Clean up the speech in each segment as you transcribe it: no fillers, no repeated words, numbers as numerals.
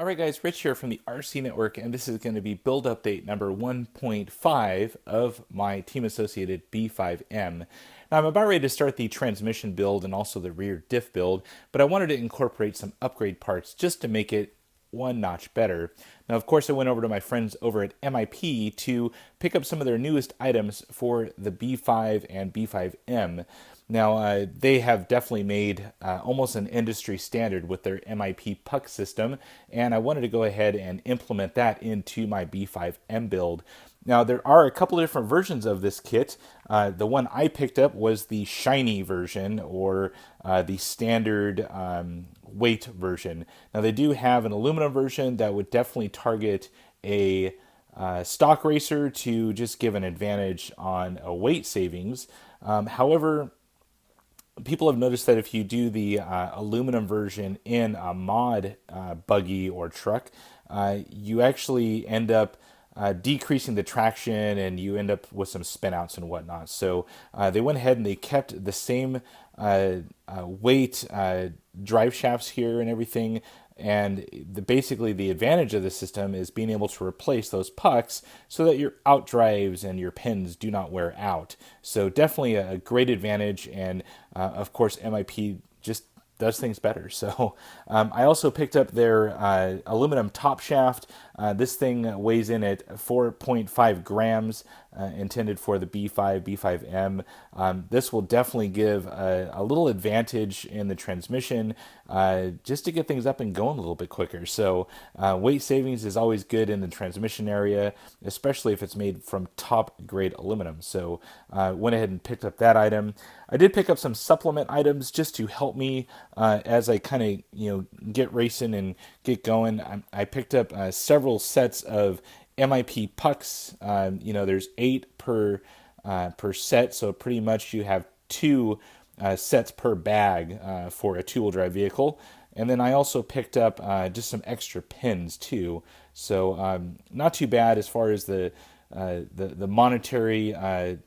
All right, guys, Rich here from the RC Network, and this is going to be build update number 1.5 of my Team Associated B5M. Now, I'm about ready to start the transmission build and also the rear diff build, but I wanted to incorporate some upgrade parts just to make it one notch better. Now, of course, I went over to my friends over at MIP to pick up some of their newest items for the B5 and B5M. Now, they have definitely made almost an industry standard with their MIP Puck system, and I wanted to go ahead and implement that into my B5M build. Now, there are a couple of different versions of this kit. The one I picked up was the shiny version, or the standard weight version. Now, they do have an aluminum version that would definitely target a stock racer to just give an advantage on weight savings. However, people have noticed that if you do the aluminum version in a mod buggy or truck, you actually end up decreasing the traction, and you end up with some spinouts and whatnot. So they went ahead and they kept the same weight drive shafts here and everything. And basically the advantage of the system is being able to replace those pucks so that your outdrives and your pins do not wear out. So definitely a great advantage, and of course MIP just does things better. So I also picked up their aluminum top shaft. This thing weighs in at 4.5 grams, intended for the B5, B5M. This will definitely give a little advantage in the transmission, just to get things up and going a little bit quicker. So weight savings is always good in the transmission area, especially if it's made from top grade aluminum. So went ahead and picked up that item. I did pick up some supplement items just to help me as I kind of get racing and get going. I picked up several sets of MIP Pucks. There's 8 per set, so pretty much you have 2 sets per bag for a 2-wheel drive vehicle. And then I also picked up just some extra pins too. So not too bad as far as the monetary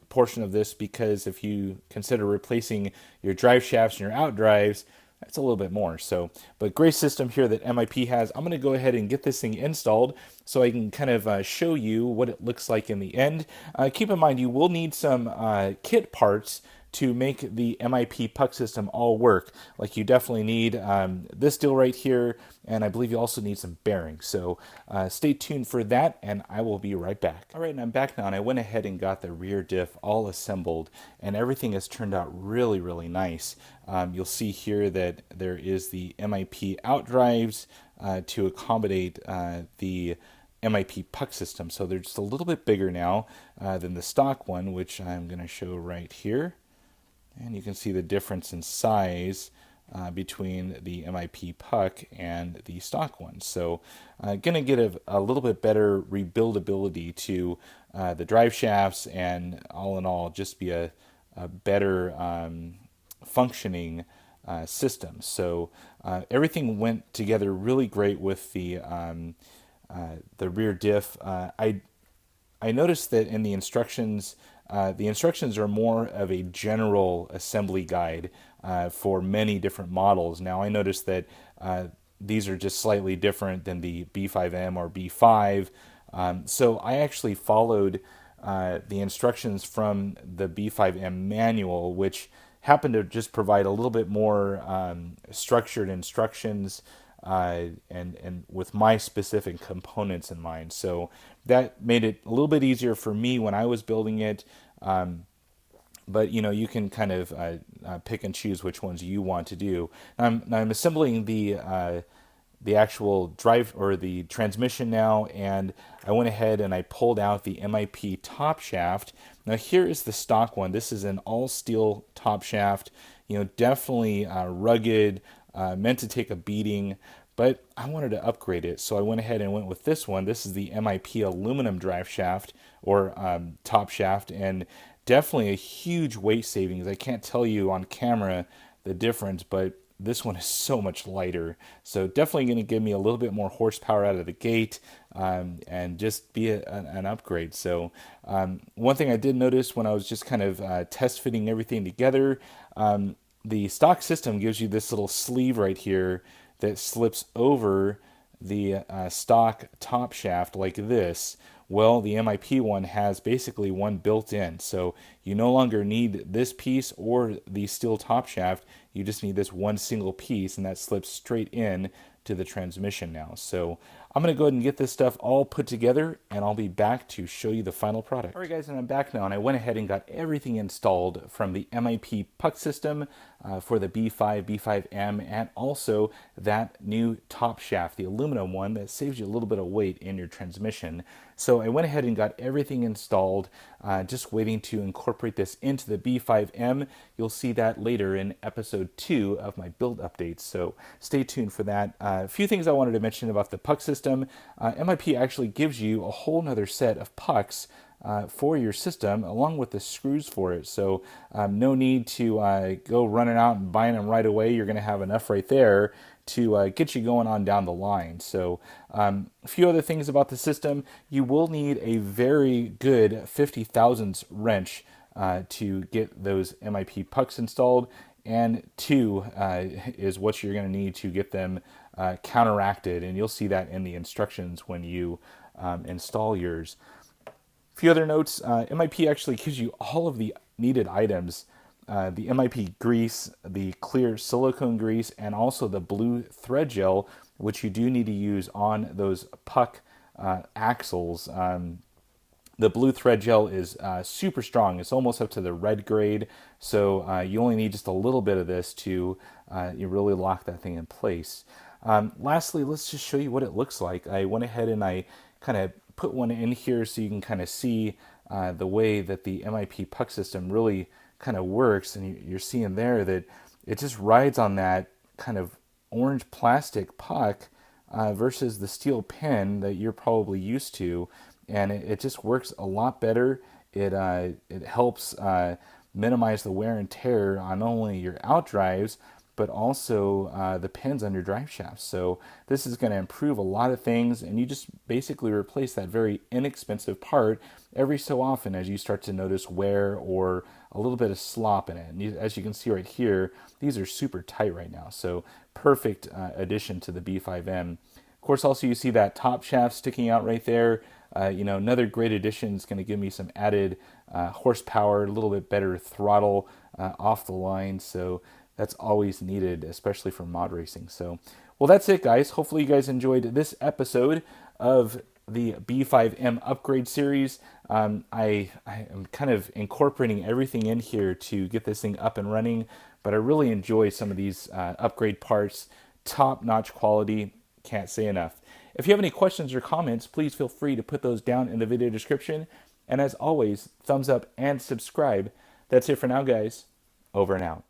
portion of this, because if you consider replacing your drive shafts and your outdrives, that's a little bit more. So, but great system here that MIP has. I'm going to go ahead and get this thing installed so I can kind of show you what it looks like in the end. Keep in mind, you will need some kit parts to make the MIP Puck system all work. Like, you definitely need this deal right here, and I believe you also need some bearings. So stay tuned for that, and I will be right back. All right, and I'm back now, and I went ahead and got the rear diff all assembled, and everything has turned out really, really nice. You'll see here that there is the MIP outdrives to accommodate the MIP Puck system. So they're just a little bit bigger now than the stock one, which I'm going to show right here. And you can see the difference in size between the MIP Puck and the stock one. So going to get a little bit better rebuildability to the drive shafts, and all in all just be a better functioning system. So everything went together really great with the rear diff. I noticed that in the instructions are more of a general assembly guide for many different models. Now, I noticed that these are just slightly different than the B5M or B5. So I actually followed the instructions from the B5M manual, which happened to just provide a little bit more structured instructions and with my specific components in mind. So that made it a little bit easier for me when I was building it. But you can kind of pick and choose which ones you want to do. Now I'm assembling the actual drive or the transmission now, and I went ahead and I pulled out the MIP top shaft. Now here is the stock one. This is an all steel top shaft. Definitely rugged, meant to take a beating, but I wanted to upgrade it, so I went ahead and went with this one. This is the MIP aluminum drive shaft, or top shaft, and definitely a huge weight savings. I can't tell you on camera the difference, but this one is so much lighter. So definitely going to give me a little bit more horsepower out of the gate, and just be an upgrade. So one thing I did notice when I was just kind of test fitting everything together, the stock system gives you this little sleeve right here that slips over the stock top shaft like this, well, the MIP one has basically one built in. So you no longer need this piece or the steel top shaft. You just need this one single piece, and that slips straight in to the transmission now. So I'm going to go ahead and get this stuff all put together, and I'll be back to show you the final product. All right, guys, and I'm back now, and I went ahead and got everything installed from the MIP Puck system for the B5, B5M, and also that new top shaft, the aluminum one that saves you a little bit of weight in your transmission. So I went ahead and got everything installed, just waiting to incorporate this into the B5M. You'll see that later in episode 2 of my build updates, so stay tuned for that. A few things I wanted to mention about the puck system. MIP actually gives you a whole nother set of pucks for your system, along with the screws for it. So no need to go running out and buying them right away. You're going to have enough right there to get you going on down the line. So a few other things about the system. You will need a very good 50 thousandths wrench to get those MIP pucks installed, and 2 is what you're going to need to get them counteracted, and you'll see that in the instructions when you install yours. A few other notes. MIP actually gives you all of the needed items. The MIP grease, the clear silicone grease, and also the blue thread gel, which you do need to use on those puck axles. The blue thread gel is super strong. It's almost up to the red grade, so you only need just a little bit of this to you really lock that thing in place. Lastly, let's just show you what it looks like. I went ahead and I kind of put one in here so you can kind of see the way that the MIP puck system really kind of works, and you're seeing there that it just rides on that kind of orange plastic puck versus the steel pin that you're probably used to, and it just works a lot better. It helps minimize the wear and tear on not only your outdrives but also the pins on your drive shafts. So this is going to improve a lot of things, and you just basically replace that very inexpensive part every so often as you start to notice wear or a little bit of slop in it. And as you can see right here, these are super tight right now, so perfect addition to the B5M. Of course, also you see that top shaft sticking out right there. Another great addition is going to give me some added horsepower, a little bit better throttle off the line. So that's always needed, especially for mod racing. So, well, that's it, guys. Hopefully you guys enjoyed this episode of the B5M upgrade series. I am kind of incorporating everything in here to get this thing up and running, but I really enjoy some of these upgrade parts. Top-notch quality, can't say enough. If you have any questions or comments, please feel free to put those down in the video description. And as always, thumbs up and subscribe. That's it for now, guys. Over and out.